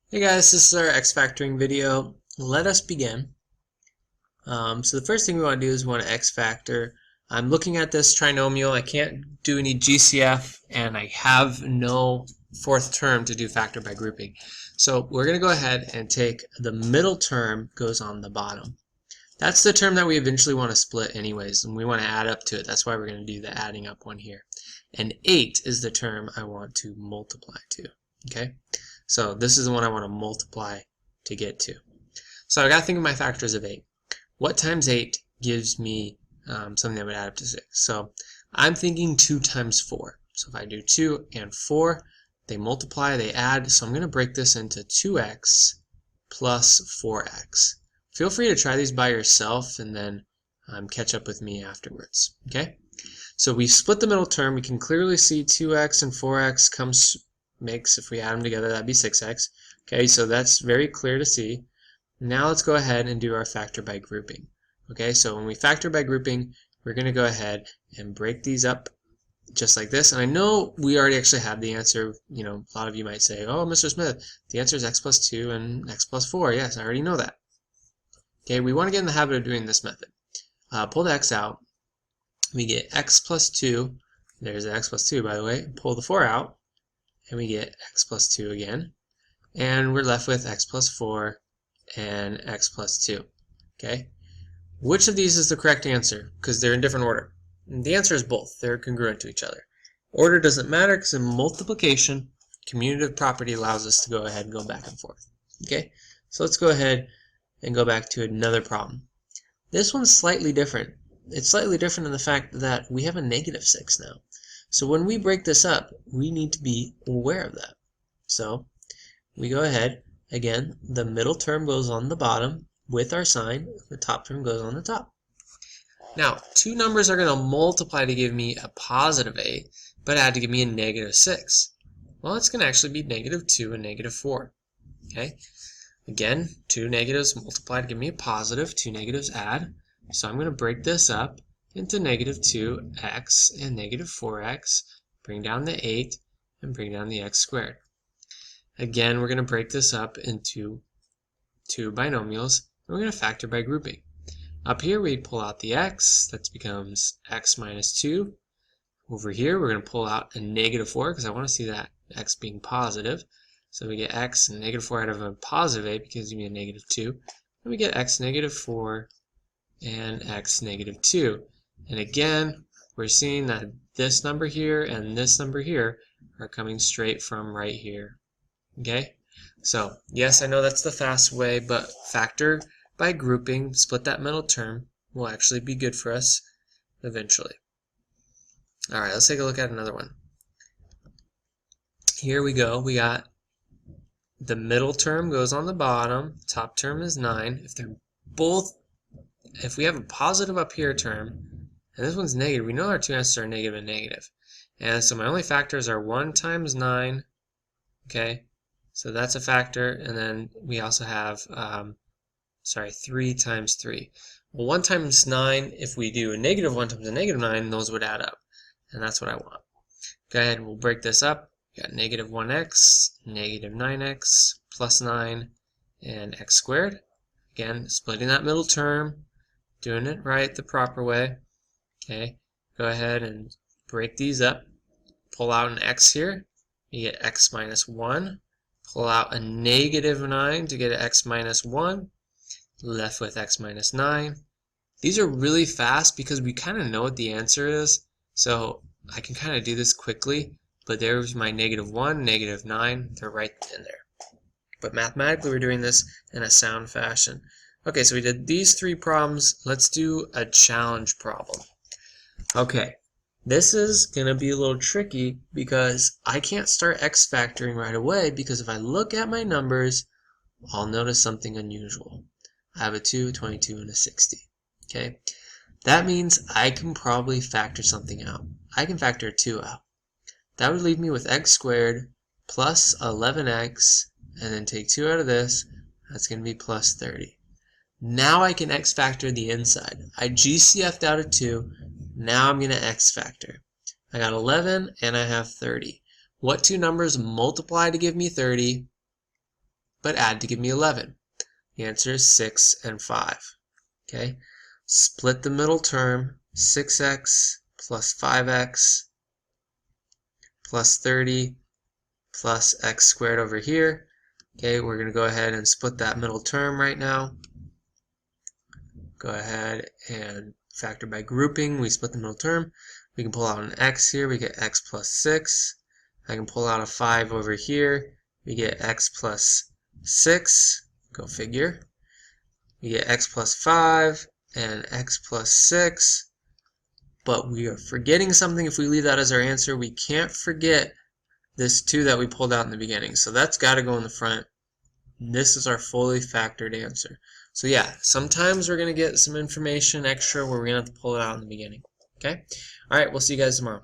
Hey guys, this is our X factoring video. Let us begin. So the first thing we want to do is we want to X factor. I'm looking at this trinomial. I can't do any GCF and I have no fourth term to do factor by grouping. So we're going to go ahead and take the middle term goes on the bottom. That's the term that we eventually want to split anyways, and we want to add up to it. That's why we're going to do the adding up one here. And 8 is the term I want to multiply to. Okay? So this is the one I want to multiply to get to. So I got to think of my factors of 8. What times 8 gives me something that would add up to 6? So I'm thinking 2 times 4. So if I do 2 and 4, they multiply, they add. So I'm going to break this into 2x plus 4x. Feel free to try these by yourself and then catch up with me afterwards. Okay? So we split the middle term. We can clearly see 2x and 4x makes, if we add them together, that'd be 6x. Okay, so that's very clear to see. Now let's go ahead and do our factor by grouping. Okay, so when we factor by grouping, we're going to go ahead and break these up just like this. And I know we already actually have the answer. You know, a lot of you might say, oh, Mr. Smith, the answer is x plus 2 and x plus 4. Yes, I already know that. Okay, we want to get in the habit of doing this method. Pull the x out. We get x plus 2. There's the x plus 2, by the way. Pull the 4 out. And we get x plus 2 again. And we're left with x plus 4 and x plus 2. Okay? Which of these is the correct answer? Because they're in different order. And the answer is both. They're congruent to each other. Order doesn't matter because in multiplication, commutative property allows us to go ahead and go back and forth. Okay? So let's go ahead and go back to another problem. This one's slightly different. It's slightly different in the fact that we have a negative 6 now. So when we break this up, we need to be aware of that. So we go ahead, again, the middle term goes on the bottom with our sign, the top term goes on the top. Now, two numbers are going to multiply to give me a positive 8, but add to give me a negative 6. Well, it's going to actually be negative 2 and negative 4. Okay? Again, two negatives multiply to give me a positive, two negatives add. So I'm going to break this up into negative 2x and negative 4x, bring down the 8, and bring down the x squared. Again, we're going to break this up into two binomials, and we're going to factor by grouping. Up here, we pull out the x, that becomes x minus 2. Over here, we're going to pull out a negative 4, because I want to see that x being positive. So we get x and negative 4 out of a positive 8, because you need a negative 2. And we get x negative 4 and x negative 2. And again, we're seeing that this number here and this number here are coming straight from right here. Okay? So, yes, I know that's the fast way, but factor by grouping, split that middle term, will actually be good for us eventually. Alright, let's take a look at another one. Here we go. We got the middle term goes on the bottom, top term is 9. If we have a positive up here term, and this one's negative, we know our two answers are negative and negative. And so my only factors are 1 times 9, okay? So that's a factor, and then we also have, 3 times 3. Well, 1 times 9, if we do a negative 1 times a negative 9, those would add up. And that's what I want. Go ahead, we'll break this up. We got negative 1x, negative 9x, plus 9, and x squared. Again, splitting that middle term, doing it right the proper way. Okay, go ahead and break these up. Pull out an x here. You get x minus 1. Pull out a negative 9 to get an x minus 1. Left with x minus 9. These are really fast because we kind of know what the answer is. So I can kind of do this quickly. But there's my negative 1, negative 9. They're right in there. But mathematically, we're doing this in a sound fashion. Okay, so we did these three problems. Let's do a challenge problem. Okay, this is going to be a little tricky because I can't start x factoring right away because if I look at my numbers, I'll notice something unusual. I have a 2, 22, and a 60. Okay, that means I can probably factor something out. I can factor a 2 out. That would leave me with x squared plus 11x, and then take 2 out of this. That's going to be plus 30. Now I can x factor the inside. I GCF'd out a 2. Now I'm going to x factor. I got 11 and I have 30. What two numbers multiply to give me 30? but add to give me 11. The answer is 6 and 5. Okay, split the middle term, 6x plus 5x plus 30 plus x squared over here. Okay, we're going to go ahead and split that middle term right now. Go ahead and factor by grouping. We split the middle term. We can pull out an x here. We get x plus 6. I can pull out a 5 over here. We get x plus 6. Go figure. We get x plus 5 and x plus 6. But we are forgetting something if we leave that as our answer. We can't forget this 2 that we pulled out in the beginning. So that's got to go in the front. And this is our fully factored answer. So yeah, sometimes we're going to get some information extra where we're going to have to pull it out in the beginning. Okay? All right, we'll see you guys tomorrow.